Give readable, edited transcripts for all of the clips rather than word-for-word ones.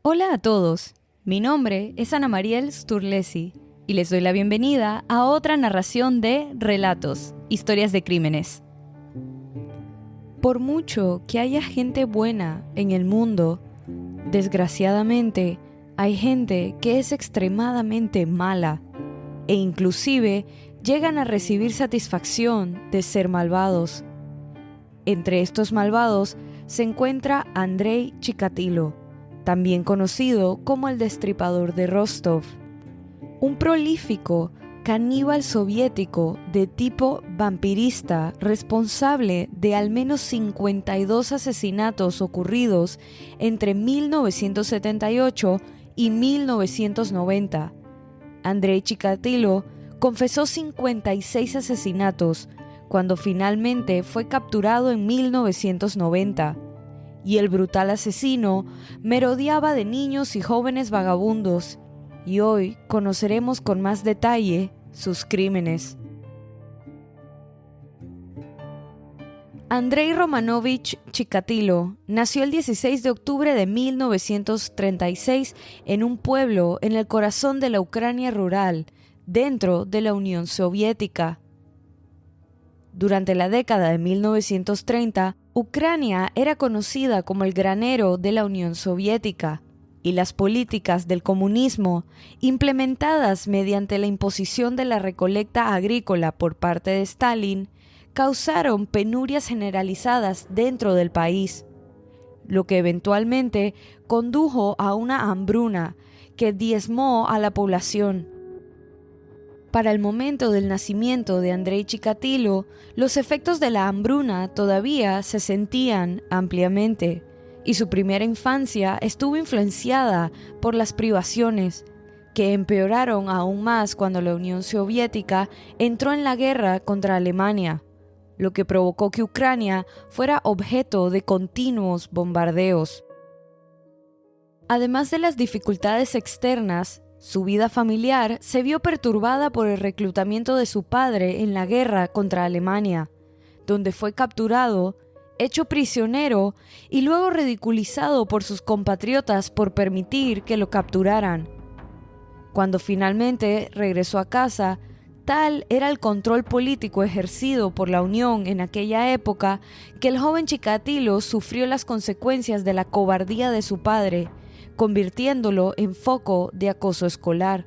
Hola a todos, mi nombre es Ana Mariel Sturlesi y les doy la bienvenida a otra narración de Relatos, Historias de Crímenes. Por mucho que haya gente buena en el mundo, desgraciadamente hay gente que es extremadamente mala e inclusive llegan a recibir satisfacción de ser malvados. Entre estos malvados se encuentra Andrei Chikatilo, también conocido como el Destripador de Rostov, un prolífico caníbal soviético de tipo vampirista responsable de al menos 52 asesinatos ocurridos entre 1978 y 1990. Andrei Chikatilo confesó 56 asesinatos cuando finalmente fue capturado en 1990. Y el brutal asesino merodeaba de niños y jóvenes vagabundos, y hoy conoceremos con más detalle sus crímenes. Andrei Romanovich Chikatilo nació el 16 de octubre de 1936 en un pueblo en el corazón de la Ucrania rural, dentro de la Unión Soviética. Durante la década de 1930, Ucrania era conocida como el granero de la Unión Soviética, y las políticas del comunismo, implementadas mediante la imposición de la recolecta agrícola por parte de Stalin, causaron penurias generalizadas dentro del país, lo que eventualmente condujo a una hambruna que diezmó a la población. Para el momento del nacimiento de Andrei Chikatilo, los efectos de la hambruna todavía se sentían ampliamente, y su primera infancia estuvo influenciada por las privaciones, que empeoraron aún más cuando la Unión Soviética entró en la guerra contra Alemania, lo que provocó que Ucrania fuera objeto de continuos bombardeos. Además de las dificultades externas, su vida familiar se vio perturbada por el reclutamiento de su padre en la guerra contra Alemania, donde fue capturado, hecho prisionero y luego ridiculizado por sus compatriotas por permitir que lo capturaran. Cuando finalmente regresó a casa, tal era el control político ejercido por la Unión en aquella época que el joven Chikatilo sufrió las consecuencias de la cobardía de su padre, convirtiéndolo en foco de acoso escolar.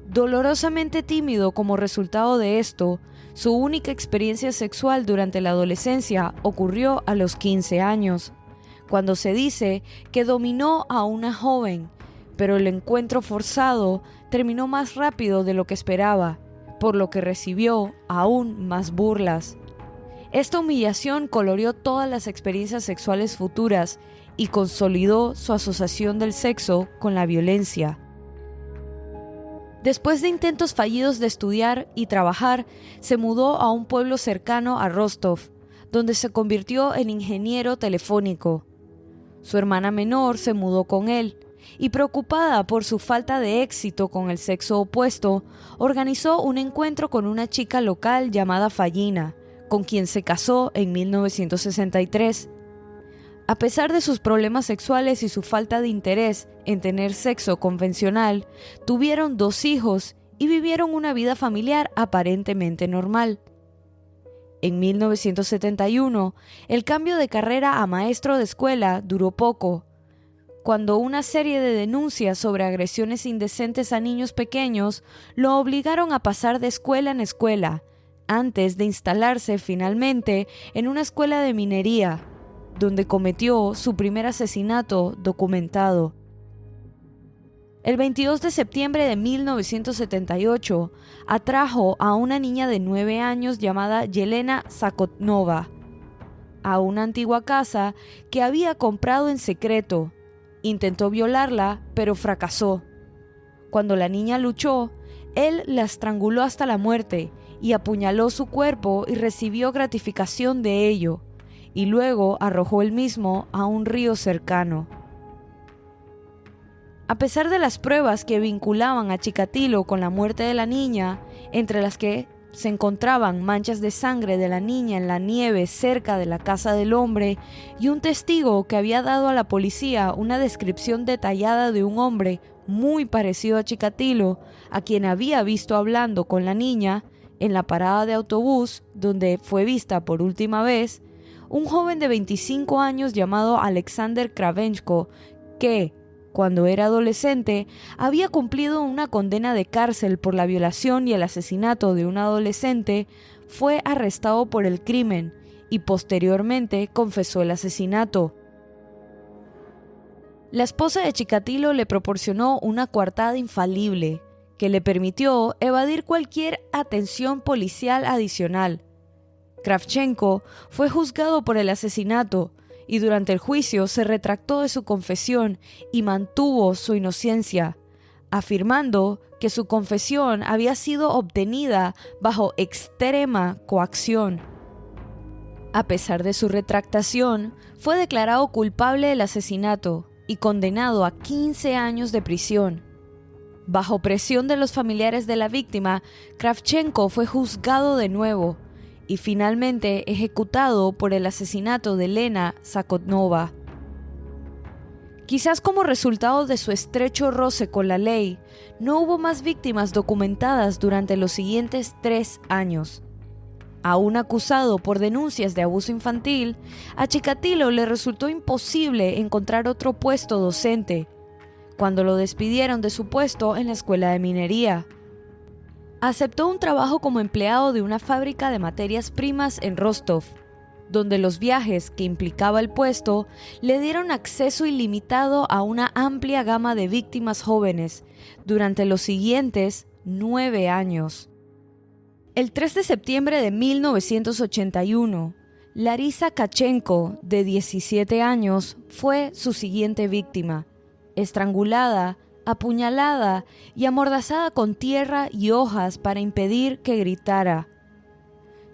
Dolorosamente tímido como resultado de esto, su única experiencia sexual durante la adolescencia ocurrió a los 15 años, cuando se dice que dominó a una joven, pero el encuentro forzado terminó más rápido de lo que esperaba, por lo que recibió aún más burlas. Esta humillación coloreó todas las experiencias sexuales futuras y consolidó su asociación del sexo con la violencia. Después de intentos fallidos de estudiar y trabajar, se mudó a un pueblo cercano a Rostov, donde se convirtió en ingeniero telefónico. Su hermana menor se mudó con él, y preocupada por su falta de éxito con el sexo opuesto, organizó un encuentro con una chica local llamada Fallina, con quien se casó en 1963. A pesar de sus problemas sexuales y su falta de interés en tener sexo convencional, tuvieron 2 hijos y vivieron una vida familiar aparentemente normal. En 1971, el cambio de carrera a maestro de escuela duró poco, cuando una serie de denuncias sobre agresiones indecentes a niños pequeños lo obligaron a pasar de escuela en escuela, antes de instalarse finalmente en una escuela de minería, donde cometió su primer asesinato documentado. El 22 de septiembre de 1978, atrajo a una niña de 9 años llamada Yelena Zakotnova a una antigua casa que había comprado en secreto. Intentó violarla, pero fracasó. Cuando la niña luchó, él la estranguló hasta la muerte y apuñaló su cuerpo y recibió gratificación de ello, y luego arrojó el mismo a un río cercano. A pesar de las pruebas que vinculaban a Chikatilo con la muerte de la niña, entre las que se encontraban manchas de sangre de la niña en la nieve cerca de la casa del hombre y un testigo que había dado a la policía una descripción detallada de un hombre muy parecido a Chikatilo, a quien había visto hablando con la niña en la parada de autobús donde fue vista por última vez, un joven de 25 años llamado Alexander Kravchenko, que, cuando era adolescente, había cumplido una condena de cárcel por la violación y el asesinato de un adolescente, fue arrestado por el crimen y posteriormente confesó el asesinato. La esposa de Chikatilo le proporcionó una coartada infalible que le permitió evadir cualquier atención policial adicional. Kravchenko fue juzgado por el asesinato y durante el juicio se retractó de su confesión y mantuvo su inocencia, afirmando que su confesión había sido obtenida bajo extrema coacción. A pesar de su retractación, fue declarado culpable del asesinato y condenado a 15 años de prisión. Bajo presión de los familiares de la víctima, Kravchenko fue juzgado de nuevo y finalmente ejecutado por el asesinato de Lena Zakotnova. Quizás como resultado de su estrecho roce con la ley, no hubo más víctimas documentadas durante los siguientes 3 años. Aún acusado por denuncias de abuso infantil, a Chikatilo le resultó imposible encontrar otro puesto docente, cuando lo despidieron de su puesto en la escuela de minería. Aceptó un trabajo como empleado de una fábrica de materias primas en Rostov, donde los viajes que implicaba el puesto le dieron acceso ilimitado a una amplia gama de víctimas jóvenes durante los siguientes 9 años. El 3 de septiembre de 1981, Larisa Kachenko, de 17 años, fue su siguiente víctima, estrangulada, apuñalada y amordazada con tierra y hojas para impedir que gritara.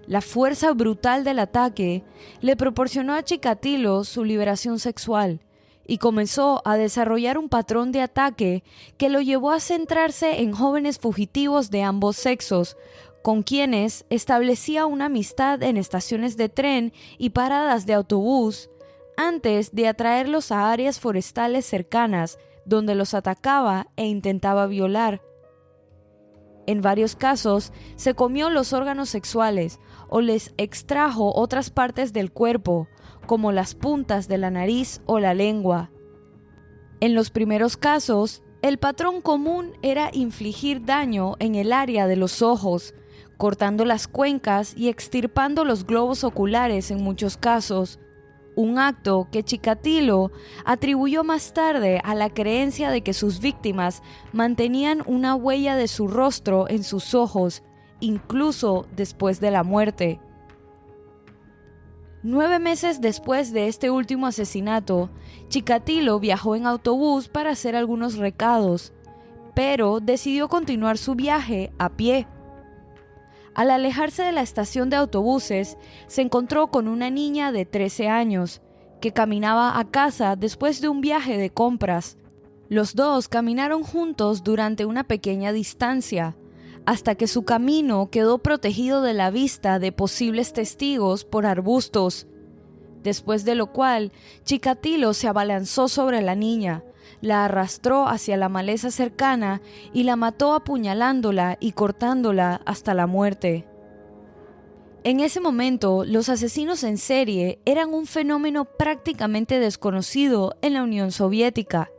La fuerza brutal del ataque le proporcionó a Chikatilo su liberación sexual y comenzó a desarrollar un patrón de ataque que lo llevó a centrarse en jóvenes fugitivos de ambos sexos, con quienes establecía una amistad en estaciones de tren y paradas de autobús, antes de atraerlos a áreas forestales cercanas, donde los atacaba e intentaba violar. En varios casos, se comió los órganos sexuales o les extrajo otras partes del cuerpo, como las puntas de la nariz o la lengua. En los primeros casos, el patrón común era infligir daño en el área de los ojos, cortando las cuencas y extirpando los globos oculares en muchos casos, un acto que Chikatilo atribuyó más tarde a la creencia de que sus víctimas mantenían una huella de su rostro en sus ojos, incluso después de la muerte. 9 meses después de este último asesinato, Chikatilo viajó en autobús para hacer algunos recados, pero decidió continuar su viaje a pie. Al alejarse de la estación de autobuses, se encontró con una niña de 13 años, que caminaba a casa después de un viaje de compras. Los dos caminaron juntos durante una pequeña distancia, hasta que su camino quedó protegido de la vista de posibles testigos por arbustos, después de lo cual Chikatilo se abalanzó sobre la niña, la arrastró hacia la maleza cercana y la mató apuñalándola y cortándola hasta la muerte. En ese momento, los asesinos en serie eran un fenómeno prácticamente desconocido en la Unión Soviética,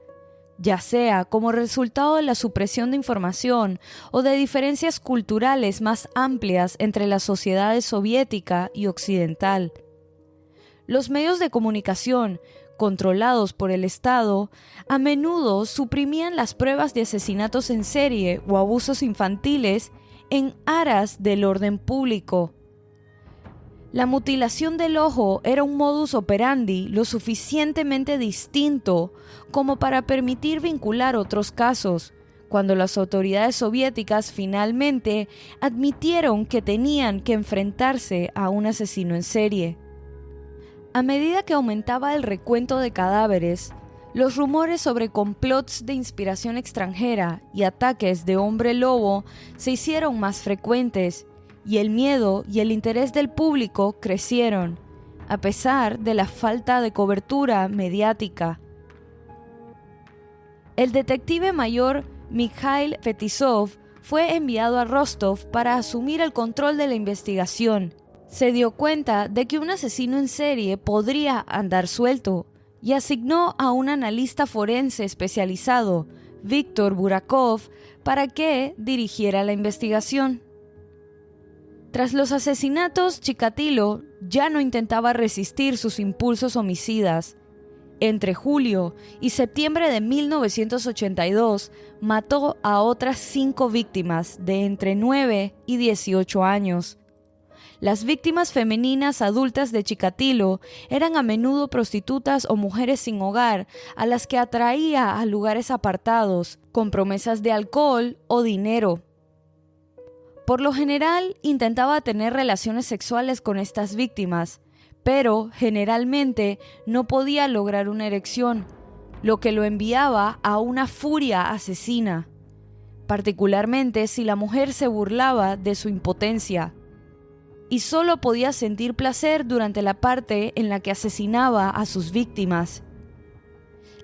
ya sea como resultado de la supresión de información o de diferencias culturales más amplias entre las sociedades soviética y occidental. Los medios de comunicación, controlados por el Estado, a menudo suprimían las pruebas de asesinatos en serie o abusos infantiles en aras del orden público. La mutilación del ojo era un modus operandi lo suficientemente distinto como para permitir vincular otros casos, cuando las autoridades soviéticas finalmente admitieron que tenían que enfrentarse a un asesino en serie. A medida que aumentaba el recuento de cadáveres, los rumores sobre complots de inspiración extranjera y ataques de hombre lobo se hicieron más frecuentes, y el miedo y el interés del público crecieron, a pesar de la falta de cobertura mediática. El detective mayor Mikhail Fetisov fue enviado a Rostov para asumir el control de la investigación. Se dio cuenta de que un asesino en serie podría andar suelto y asignó a un analista forense especializado, Víctor Burakov, para que dirigiera la investigación. Tras los asesinatos, Chikatilo ya no intentaba resistir sus impulsos homicidas. Entre julio y septiembre de 1982, mató a otras 5 víctimas de entre 9 y 18 años. Las víctimas femeninas adultas de Chikatilo eran a menudo prostitutas o mujeres sin hogar a las que atraía a lugares apartados, con promesas de alcohol o dinero. Por lo general, intentaba tener relaciones sexuales con estas víctimas, pero generalmente no podía lograr una erección, lo que lo enviaba a una furia asesina, particularmente si la mujer se burlaba de su impotencia, y solo podía sentir placer durante la parte en la que asesinaba a sus víctimas.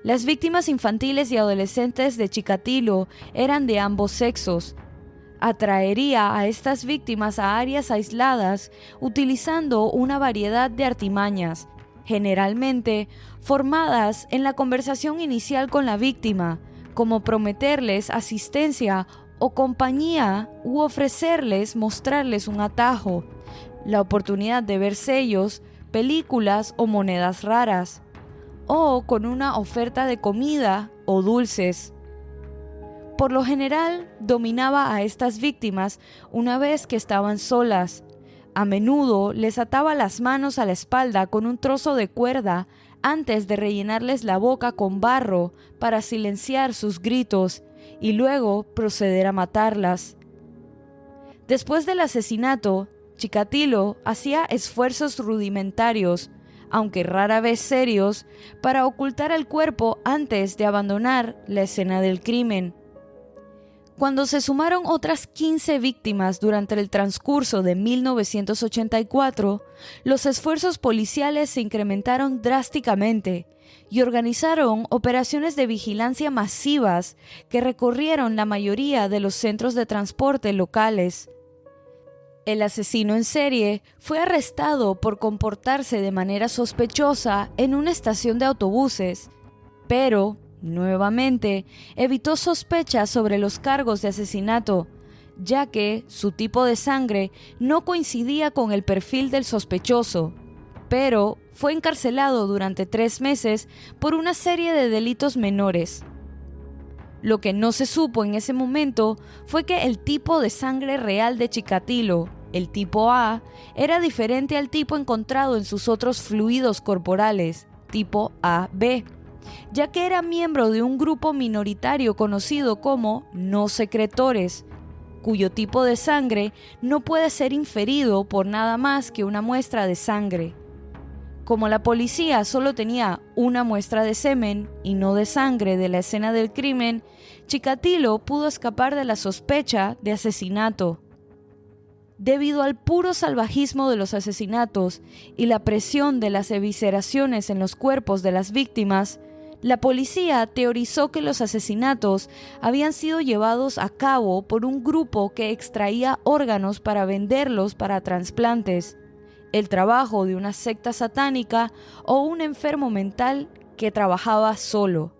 Las víctimas infantiles y adolescentes de Chikatilo eran de ambos sexos. Atraería a estas víctimas a áreas aisladas utilizando una variedad de artimañas, generalmente formadas en la conversación inicial con la víctima, como prometerles asistencia o compañía u ofrecerles mostrarles un atajo, la oportunidad de ver sellos, películas o monedas raras, o con una oferta de comida o dulces. Por lo general, dominaba a estas víctimas una vez que estaban solas. A menudo les ataba las manos a la espalda con un trozo de cuerda antes de rellenarles la boca con barro para silenciar sus gritos y luego proceder a matarlas. Después del asesinato, Chikatilo hacía esfuerzos rudimentarios, aunque rara vez serios, para ocultar el cuerpo antes de abandonar la escena del crimen. Cuando se sumaron otras 15 víctimas durante el transcurso de 1984, los esfuerzos policiales se incrementaron drásticamente y organizaron operaciones de vigilancia masivas que recorrieron la mayoría de los centros de transporte locales. El asesino en serie fue arrestado por comportarse de manera sospechosa en una estación de autobuses, pero nuevamente, evitó sospechas sobre los cargos de asesinato, ya que su tipo de sangre no coincidía con el perfil del sospechoso, pero fue encarcelado durante 3 meses por una serie de delitos menores. Lo que no se supo en ese momento fue que el tipo de sangre real de Chikatilo, el tipo A, era diferente al tipo encontrado en sus otros fluidos corporales, tipo AB, ya que era miembro de un grupo minoritario conocido como no secretores, cuyo tipo de sangre no puede ser inferido por nada más que una muestra de sangre. Como la policía solo tenía una muestra de semen y no de sangre de la escena del crimen, Chikatilo pudo escapar de la sospecha de asesinato. Debido al puro salvajismo de los asesinatos y la presión de las evisceraciones en los cuerpos de las víctimas, la policía teorizó que los asesinatos habían sido llevados a cabo por un grupo que extraía órganos para venderlos para trasplantes, el trabajo de una secta satánica o un enfermo mental que trabajaba solo.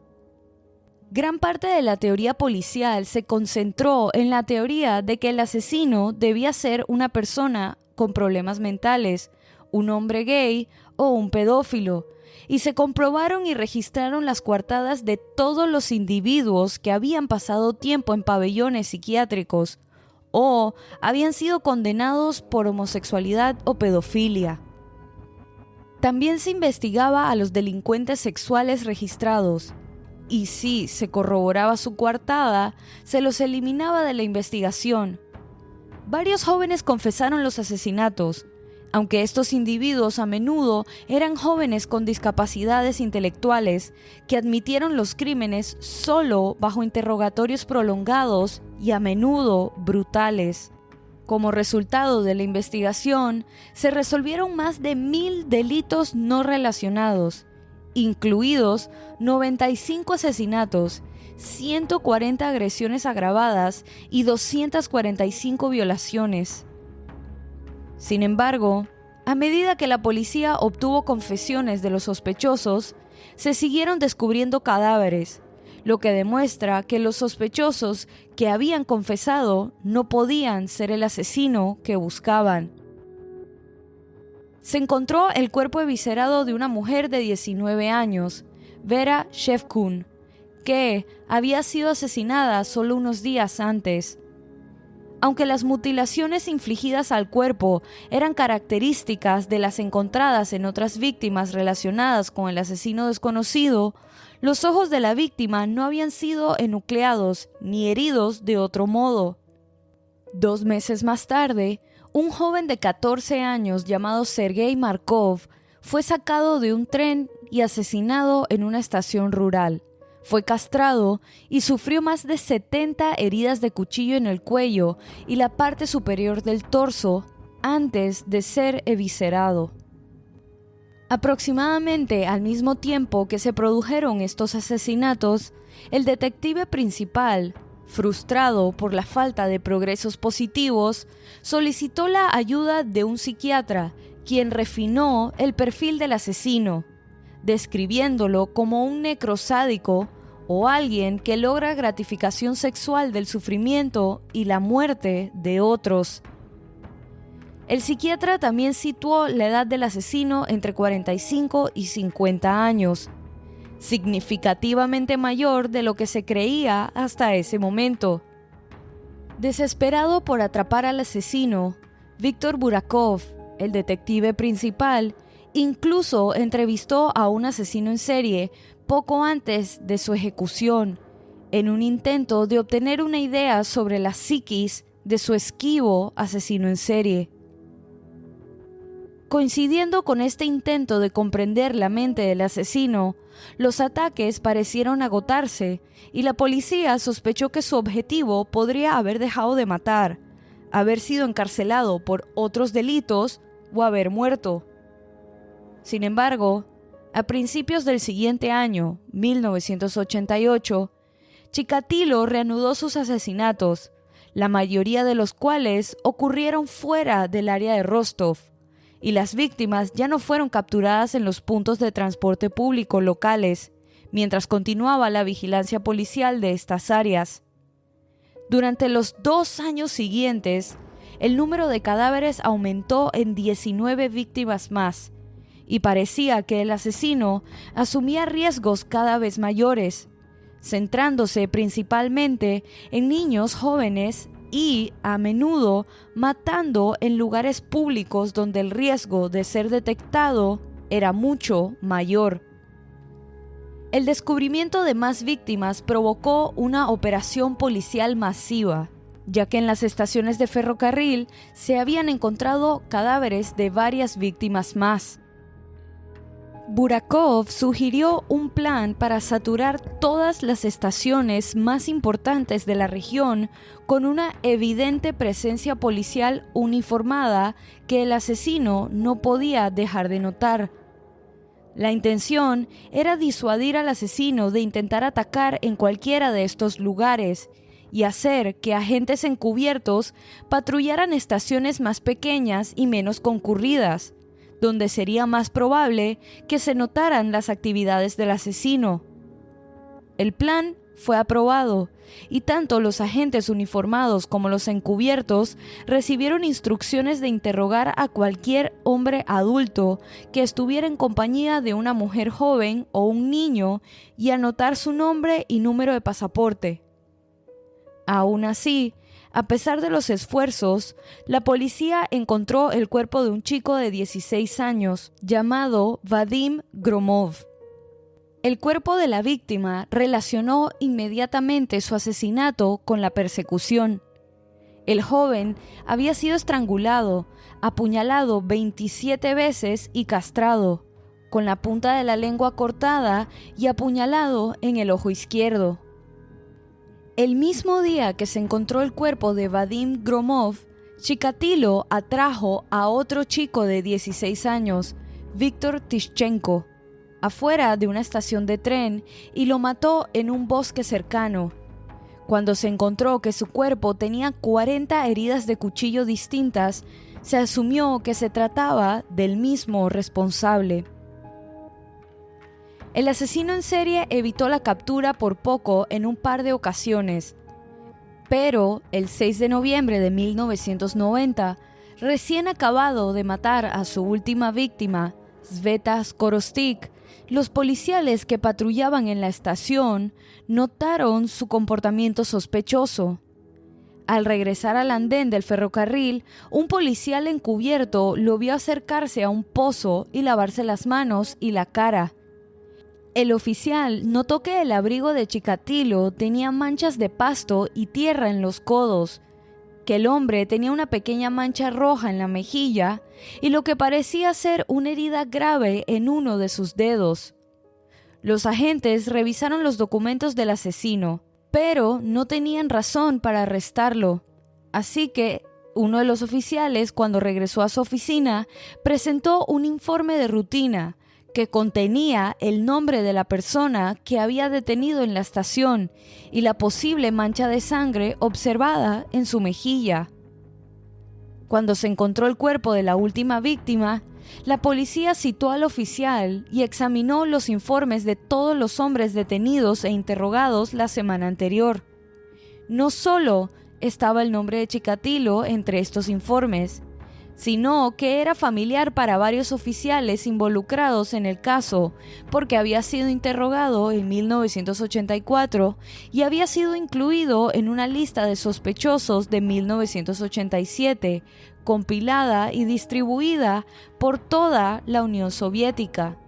Gran parte de la teoría policial se concentró en la teoría de que el asesino debía ser una persona con problemas mentales, un hombre gay o un pedófilo, y se comprobaron y registraron las coartadas de todos los individuos que habían pasado tiempo en pabellones psiquiátricos o habían sido condenados por homosexualidad o pedofilia. También se investigaba a los delincuentes sexuales registrados, y si se corroboraba su coartada, se los eliminaba de la investigación. Varios jóvenes confesaron los asesinatos, aunque estos individuos a menudo eran jóvenes con discapacidades intelectuales que admitieron los crímenes solo bajo interrogatorios prolongados y a menudo brutales. Como resultado de la investigación, se resolvieron más de 1,000 delitos no relacionados, incluidos 95 asesinatos, 140 agresiones agravadas y 245 violaciones. Sin embargo, a medida que la policía obtuvo confesiones de los sospechosos, se siguieron descubriendo cadáveres, lo que demuestra que los sospechosos que habían confesado no podían ser el asesino que buscaban. Se encontró el cuerpo eviscerado de una mujer de 19 años, Vera Shevkun, que había sido asesinada solo unos días antes. Aunque las mutilaciones infligidas al cuerpo eran características de las encontradas en otras víctimas relacionadas con el asesino desconocido, los ojos de la víctima no habían sido enucleados ni heridos de otro modo. 2 meses más tarde, un joven de 14 años llamado Sergei Markov fue sacado de un tren y asesinado en una estación rural. Fue castrado y sufrió más de 70 heridas de cuchillo en el cuello y la parte superior del torso antes de ser eviscerado. Aproximadamente al mismo tiempo que se produjeron estos asesinatos, el detective principal, frustrado por la falta de progresos positivos, solicitó la ayuda de un psiquiatra, quien refinó el perfil del asesino, describiéndolo como un necrosádico o alguien que logra gratificación sexual del sufrimiento y la muerte de otros. El psiquiatra también situó la edad del asesino entre 45 y 50 años, significativamente mayor de lo que se creía hasta ese momento. Desesperado por atrapar al asesino, Víctor Burakov, el detective principal, incluso entrevistó a un asesino en serie poco antes de su ejecución, en un intento de obtener una idea sobre la psiquis de su esquivo asesino en serie. Coincidiendo con este intento de comprender la mente del asesino, los ataques parecieron agotarse y la policía sospechó que su objetivo podría haber dejado de matar, haber sido encarcelado por otros delitos o haber muerto. Sin embargo, a principios del siguiente año, 1988, Chikatilo reanudó sus asesinatos, la mayoría de los cuales ocurrieron fuera del área de Rostov, y las víctimas ya no fueron capturadas en los puntos de transporte público locales, mientras continuaba la vigilancia policial de estas áreas. Durante los 2 años siguientes, el número de cadáveres aumentó en 19 víctimas más, y parecía que el asesino asumía riesgos cada vez mayores, centrándose principalmente en niños jóvenes y, a menudo, matando en lugares públicos donde el riesgo de ser detectado era mucho mayor. El descubrimiento de más víctimas provocó una operación policial masiva, ya que en las estaciones de ferrocarril se habían encontrado cadáveres de varias víctimas más. Burakov sugirió un plan para saturar todas las estaciones más importantes de la región con una evidente presencia policial uniformada que el asesino no podía dejar de notar. La intención era disuadir al asesino de intentar atacar en cualquiera de estos lugares y hacer que agentes encubiertos patrullaran estaciones más pequeñas y menos concurridas, donde sería más probable que se notaran las actividades del asesino. El plan fue aprobado, y tanto los agentes uniformados como los encubiertos recibieron instrucciones de interrogar a cualquier hombre adulto que estuviera en compañía de una mujer joven o un niño y anotar su nombre y número de pasaporte. Aún así, a pesar de los esfuerzos, la policía encontró el cuerpo de un chico de 16 años llamado Vadim Gromov. El cuerpo de la víctima relacionó inmediatamente su asesinato con la persecución. El joven había sido estrangulado, apuñalado 27 veces y castrado, con la punta de la lengua cortada y apuñalado en el ojo izquierdo. El mismo día que se encontró el cuerpo de Vadim Gromov, Chikatilo atrajo a otro chico de 16 años, Víctor Tishchenko, afuera de una estación de tren y lo mató en un bosque cercano. Cuando se encontró que su cuerpo tenía 40 heridas de cuchillo distintas, se asumió que se trataba del mismo responsable. El asesino en serie evitó la captura por poco en un par de ocasiones, pero el 6 de noviembre de 1990, recién acabado de matar a su última víctima, Sveta Skorostik, los policiales que patrullaban en la estación notaron su comportamiento sospechoso. Al regresar al andén del ferrocarril, un policial encubierto lo vio acercarse a un pozo y lavarse las manos y la cara. El oficial notó que el abrigo de Chikatilo tenía manchas de pasto y tierra en los codos, que el hombre tenía una pequeña mancha roja en la mejilla y lo que parecía ser una herida grave en uno de sus dedos. Los agentes revisaron los documentos del asesino, pero no tenían razón para arrestarlo. Así que uno de los oficiales, cuando regresó a su oficina, presentó un informe de rutina que contenía el nombre de la persona que había detenido en la estación y la posible mancha de sangre observada en su mejilla. Cuando se encontró el cuerpo de la última víctima, la policía citó al oficial y examinó los informes de todos los hombres detenidos e interrogados la semana anterior. No solo estaba el nombre de Chikatilo entre estos informes, sino que era familiar para varios oficiales involucrados en el caso, porque había sido interrogado en 1984 y había sido incluido en una lista de sospechosos de 1987, compilada y distribuida por toda la Unión Soviética.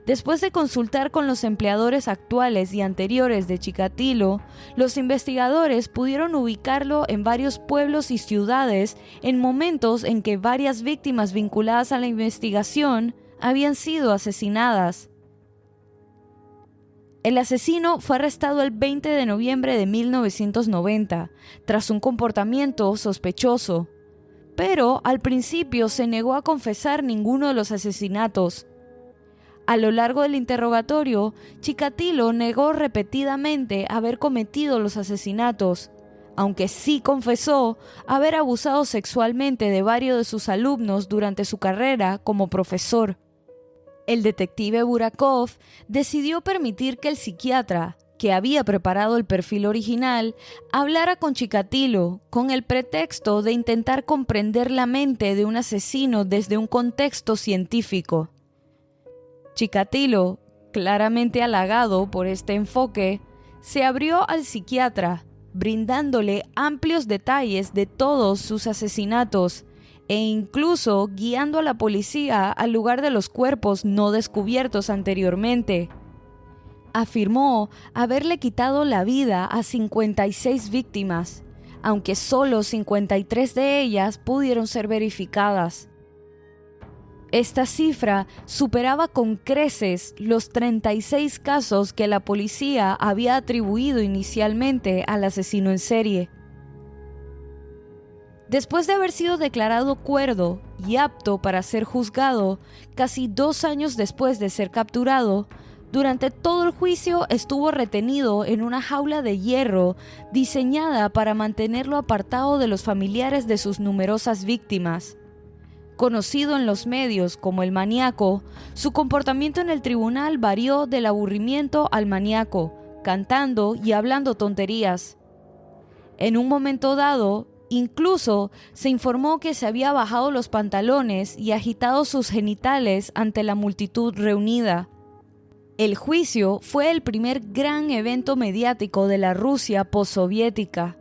Después de consultar con los empleadores actuales y anteriores de Chikatilo, los investigadores pudieron ubicarlo en varios pueblos y ciudades en momentos en que varias víctimas vinculadas a la investigación habían sido asesinadas. El asesino fue arrestado el 20 de noviembre de 1990, tras un comportamiento sospechoso, pero al principio se negó a confesar ninguno de los asesinatos. A lo largo del interrogatorio, Chikatilo negó repetidamente haber cometido los asesinatos, aunque sí confesó haber abusado sexualmente de varios de sus alumnos durante su carrera como profesor. El detective Burakov decidió permitir que el psiquiatra, que había preparado el perfil original, hablara con Chikatilo con el pretexto de intentar comprender la mente de un asesino desde un contexto científico. Chikatilo, claramente halagado por este enfoque, se abrió al psiquiatra, brindándole amplios detalles de todos sus asesinatos e incluso guiando a la policía al lugar de los cuerpos no descubiertos anteriormente. Afirmó haberle quitado la vida a 56 víctimas, aunque solo 53 de ellas pudieron ser verificadas. Esta cifra superaba con creces los 36 casos que la policía había atribuido inicialmente al asesino en serie. Después de haber sido declarado cuerdo y apto para ser juzgado, casi 2 años después de ser capturado, durante todo el juicio estuvo retenido en una jaula de hierro diseñada para mantenerlo apartado de los familiares de sus numerosas víctimas. Conocido en los medios como el maníaco, su comportamiento en el tribunal varió del aburrimiento al maníaco, cantando y hablando tonterías. En un momento dado, incluso se informó que se había bajado los pantalones y agitado sus genitales ante la multitud reunida. El juicio fue el primer gran evento mediático de la Rusia postsoviética.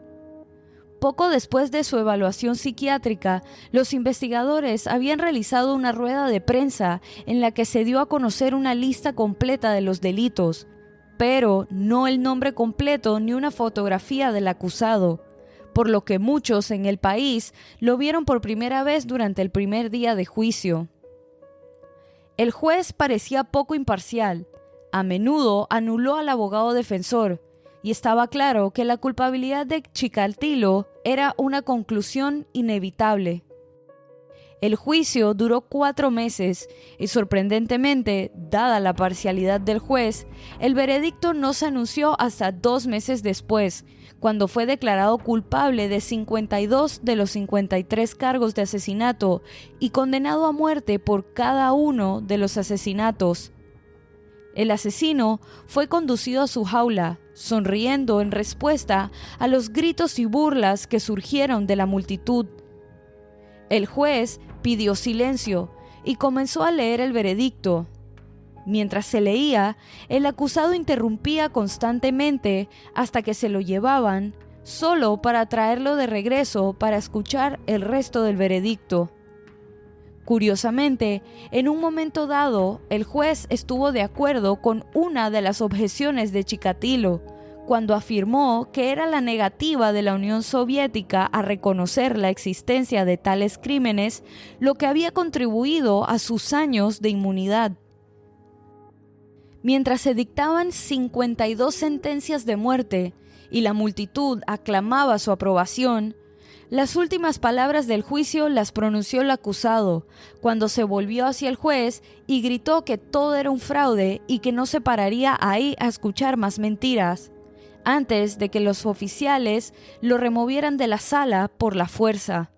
Poco después de su evaluación psiquiátrica, los investigadores habían realizado una rueda de prensa en la que se dio a conocer una lista completa de los delitos, pero no el nombre completo ni una fotografía del acusado, por lo que muchos en el país lo vieron por primera vez durante el primer día de juicio. El juez parecía poco imparcial. A menudo anuló al abogado defensor, y estaba claro que la culpabilidad de Chikatilo era una conclusión inevitable. El juicio duró 4 meses y, sorprendentemente, dada la parcialidad del juez, el veredicto no se anunció hasta 2 meses después, cuando fue declarado culpable de 52 de los 53 cargos de asesinato y condenado a muerte por cada uno de los asesinatos. El asesino fue conducido a su jaula, sonriendo en respuesta a los gritos y burlas que surgieron de la multitud. El juez pidió silencio y comenzó a leer el veredicto. Mientras se leía, el acusado interrumpía constantemente hasta que se lo llevaban, solo para traerlo de regreso para escuchar el resto del veredicto. Curiosamente, en un momento dado, el juez estuvo de acuerdo con una de las objeciones de Chikatilo, cuando afirmó que era la negativa de la Unión Soviética a reconocer la existencia de tales crímenes lo que había contribuido a sus años de inmunidad. Mientras se dictaban 52 sentencias de muerte y la multitud aclamaba su aprobación, las últimas palabras del juicio las pronunció el acusado, cuando se volvió hacia el juez y gritó que todo era un fraude y que no se pararía ahí a escuchar más mentiras, antes de que los oficiales lo removieran de la sala por la fuerza.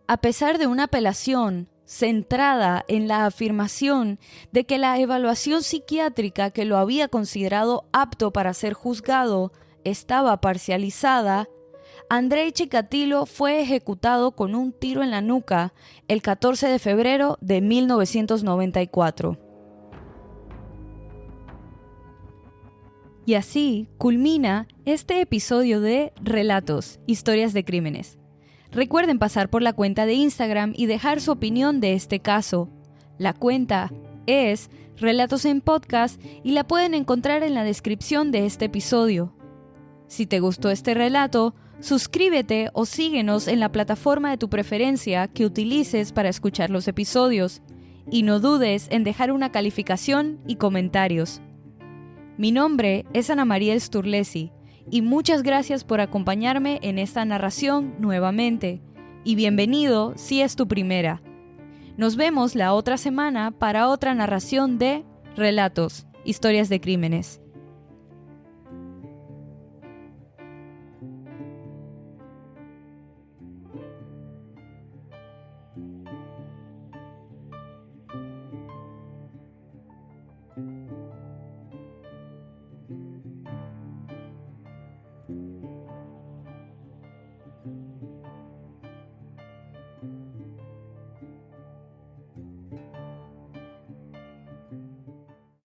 A pesar de una apelación centrada en la afirmación de que la evaluación psiquiátrica que lo había considerado apto para ser juzgado estaba parcializada, Andrei Chikatilo fue ejecutado con un tiro en la nuca el 14 de febrero de 1994. Y así culmina este episodio de Relatos, Historias de Crímenes. Recuerden pasar por la cuenta de Instagram y dejar su opinión de este caso. La cuenta es Relatos en Podcast y la pueden encontrar en la descripción de este episodio. Si te gustó este relato, suscríbete o síguenos en la plataforma de tu preferencia que utilices para escuchar los episodios. Y no dudes en dejar una calificación y comentarios. Mi nombre es Ana María Sturlesi y muchas gracias por acompañarme en esta narración nuevamente. Y bienvenido si es tu primera. Nos vemos la otra semana para otra narración de Relatos, Historias de Crímenes.